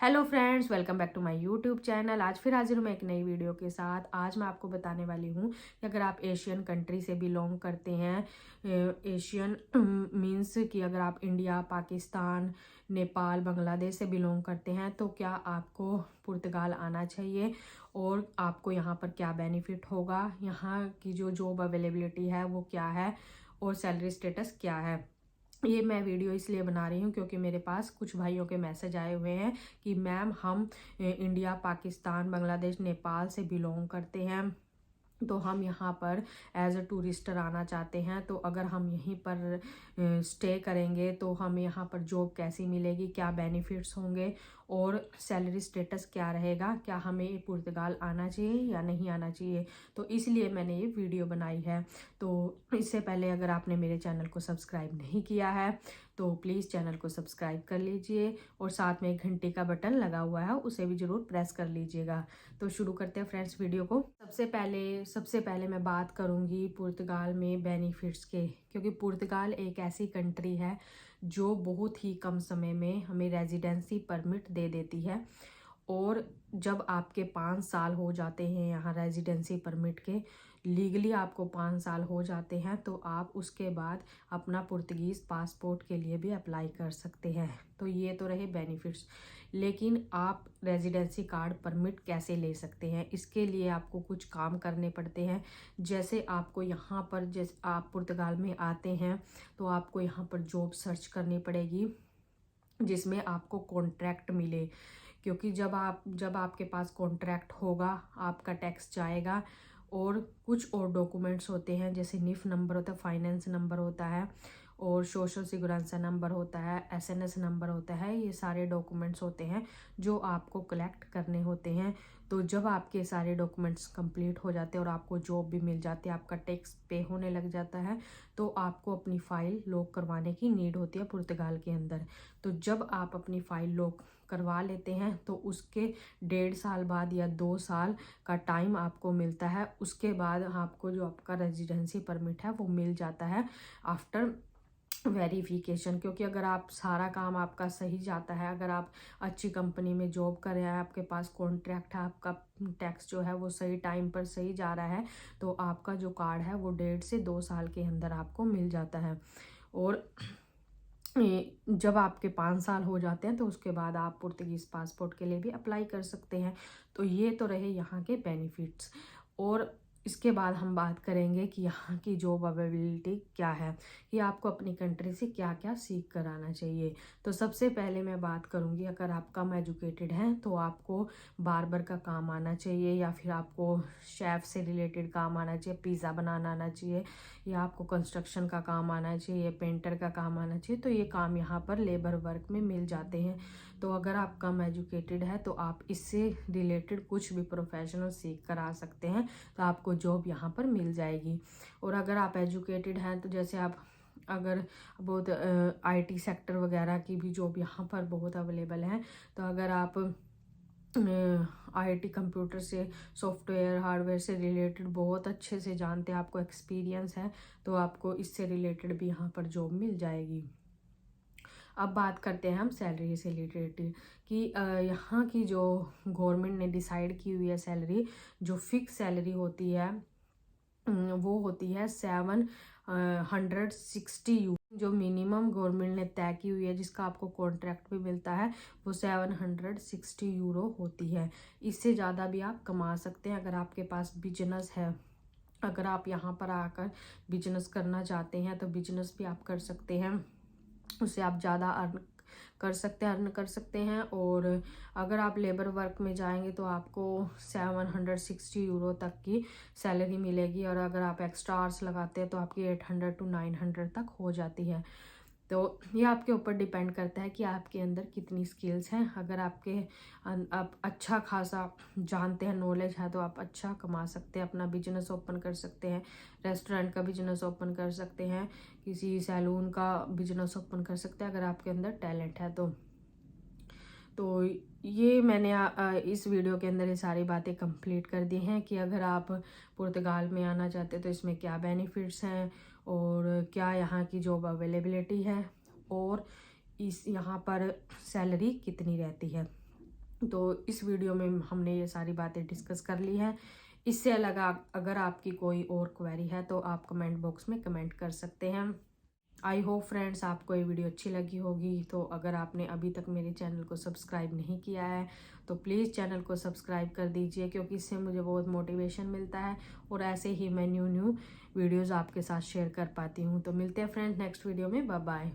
Hello friends, welcome back to my YouTube channel. आज फिर हाजिर हूँ मैं एक नई वीडियो के साथ। आज मैं आपको बताने वाली हूँ कि अगर आप एशियन कंट्री से बिलोंग करते हैं, एशियन मीन्स कि अगर आप इंडिया, पाकिस्तान, नेपाल, बांग्लादेश से बिलोंग करते हैं तो क्या आपको पुर्तगाल आना चाहिए और आपको यहाँ पर क्या बेनिफिट होगा, यहाँ की जो जॉब अवेलेबिलिटी है वो क्या है और सैलरी स्टेटस क्या है। ये मैं वीडियो इसलिए बना रही हूँ क्योंकि मेरे पास कुछ भाइयों के मैसेज आए हुए हैं कि मैम हम इंडिया, पाकिस्तान, बांग्लादेश, नेपाल से बिलोंग करते हैं, तो हम यहाँ पर एज अ टूरिस्टर आना चाहते हैं। तो अगर हम यहीं पर स्टे करेंगे तो हमें यहाँ पर जॉब कैसी मिलेगी, क्या बेनिफिट्स होंगे और सैलरी स्टेटस क्या रहेगा, क्या हमें पुर्तगाल आना चाहिए या नहीं आना चाहिए। तो इसलिए मैंने ये वीडियो बनाई है। तो इससे पहले अगर आपने मेरे चैनल को सब्सक्राइब नहीं किया है तो प्लीज़ चैनल को सब्सक्राइब कर लीजिए और साथ में एक घंटी का बटन लगा हुआ है उसे भी ज़रूर प्रेस कर लीजिएगा। तो शुरू करते हैं फ्रेंड्स वीडियो को। सबसे पहले मैं बात करूंगी पुर्तगाल में बेनिफिट्स के, क्योंकि पुर्तगाल एक ऐसी कंट्री है जो बहुत ही कम समय में हमें रेजिडेंसी परमिट दे देती है। और जब आपके 5 साल हो जाते हैं यहाँ रेजिडेंसी परमिट के, लीगली आपको 5 साल हो जाते हैं तो आप उसके बाद अपना पुर्तगीज़ पासपोर्ट के लिए भी अप्लाई कर सकते हैं। तो ये तो रहे बेनिफिट्स। लेकिन आप रेजिडेंसी कार्ड परमिट कैसे ले सकते हैं, इसके लिए आपको कुछ काम करने पड़ते हैं। जैसे आपको यहाँ पर, जैसे आप पुर्तगाल में आते हैं तो आपको यहाँ पर जॉब सर्च करनी पड़ेगी जिसमें आपको कॉन्ट्रैक्ट मिले, क्योंकि जब आपके पास कॉन्ट्रैक्ट होगा आपका टैक्स जाएगा। और कुछ और डॉक्यूमेंट्स होते हैं जैसे निफ नंबर होता है, फाइनेंस नंबर होता है और सोशल सिक्योरिटी नंबर होता है, एसएनएस नंबर होता है। ये सारे डॉक्यूमेंट्स होते हैं जो आपको कलेक्ट करने होते हैं। तो जब आपके सारे डॉक्यूमेंट्स कंप्लीट हो जाते हैं और आपको जॉब भी मिल जाती है, आपका टैक्स पे होने लग जाता है, तो आपको अपनी फ़ाइल लॉक करवाने की नीड होती है पुर्तगाल के अंदर। तो जब आप अपनी फ़ाइल लॉक करवा लेते हैं तो उसके 1.5 साल बाद या 2 साल का टाइम आपको मिलता है। उसके बाद आपको जो आपका रेजिडेंसी परमिट है वो मिल जाता है आफ्टर वेरिफिकेशन। क्योंकि अगर आप सारा काम आपका सही जाता है, अगर आप अच्छी कंपनी में जॉब कर रहे हैं, आपके पास कॉन्ट्रैक्ट है, आपका टैक्स जो है वो सही टाइम पर सही जा रहा है, तो आपका जो कार्ड है वो 1.5 से 2 साल के अंदर आपको मिल जाता है। और जब आपके 5 साल हो जाते हैं तो उसके बाद आप पुर्तगीज़ पासपोर्ट के लिए भी अप्लाई कर सकते हैं। तो ये तो रहे यहाँ के बेनिफिट्स। और इसके बाद हम बात करेंगे कि यहाँ की जॉब अवेलेबिलिटी क्या है, कि आपको अपनी कंट्री से क्या क्या सीख कर आना चाहिए। तो सबसे पहले मैं बात करूँगी, अगर आप कम एजुकेटेड हैं तो आपको बार्बर का काम आना चाहिए, या फिर आपको शेफ़ से रिलेटेड काम आना चाहिए, पिज़्ज़ा बनाना आना चाहिए, या आपको कंस्ट्रक्शन का काम आना चाहिए, पेंटर का काम आना चाहिए। तो ये काम यहाँ पर लेबर वर्क में मिल जाते हैं। तो अगर आप कम एजुकेटेड है तो आप इससे रिलेटेड कुछ भी प्रोफेशनल सीख कर आ सकते हैं, तो आपको जॉब यहाँ पर मिल जाएगी। और अगर आप एजुकेटेड हैं तो जैसे आप अगर बहुत आईटी सेक्टर वगैरह की भी जॉब यहाँ पर बहुत अवेलेबल है। तो अगर आप आईटी कंप्यूटर से, सॉफ्टवेयर हार्डवेयर से रिलेटेड बहुत अच्छे से जानते हैं, आपको एक्सपीरियंस है, तो आपको इससे रिलेटेड भी यहाँ पर जॉब मिल जाएगी। अब बात करते हैं हम सैलरी से रिलेटेड, कि यहाँ की जो गवर्नमेंट ने डिसाइड की हुई है सैलरी, जो फिक्स सैलरी होती है वो होती है 760 जो मिनिमम गवर्नमेंट ने तय की हुई है, जिसका आपको कॉन्ट्रैक्ट भी मिलता है, वो 760 यूरो होती है। इससे ज़्यादा भी आप कमा सकते हैं अगर आपके पास बिजनेस है। अगर आप यहाँ पर आकर बिजनेस करना चाहते हैं तो बिजनेस भी आप कर सकते हैं, उससे आप ज़्यादा अर्न कर सकते हैं। और अगर आप लेबर वर्क में जाएंगे तो आपको 760 यूरो तक की सैलरी मिलेगी, और अगर आप एक्स्ट्रा आवर्स लगाते हैं तो आपकी 800 to 900 तक हो जाती है। तो ये आपके ऊपर डिपेंड करता है कि आपके अंदर कितनी स्किल्स हैं। अगर आप अच्छा खासा जानते हैं, नॉलेज है, तो आप अच्छा कमा सकते हैं, अपना बिजनेस ओपन कर सकते हैं, रेस्टोरेंट का बिजनेस ओपन कर सकते हैं, किसी सैलून का बिजनेस ओपन कर सकते हैं अगर आपके अंदर टैलेंट है तो ये मैंने इस वीडियो के अंदर ये सारी बातें कंप्लीट कर दी हैं कि अगर आप पुर्तगाल में आना चाहते हैं तो इसमें क्या बेनिफिट्स हैं और क्या यहाँ की जॉब अवेलेबिलिटी है और इस यहाँ पर सैलरी कितनी रहती है। तो इस वीडियो में हमने ये सारी बातें डिस्कस कर ली हैं। इससे अलग अगर आपकी कोई और क्वेरी है तो आप कमेंट बॉक्स में कमेंट कर सकते हैं। आई होप फ्रेंड्स आपको ये वीडियो अच्छी लगी होगी। तो अगर आपने अभी तक मेरे चैनल को सब्सक्राइब नहीं किया है तो प्लीज़ चैनल को सब्सक्राइब कर दीजिए, क्योंकि इससे मुझे बहुत मोटिवेशन मिलता है और ऐसे ही मैं न्यू वीडियोज़ आपके साथ शेयर कर पाती हूँ। तो मिलते हैं फ्रेंड्स नेक्स्ट वीडियो में। Bye bye.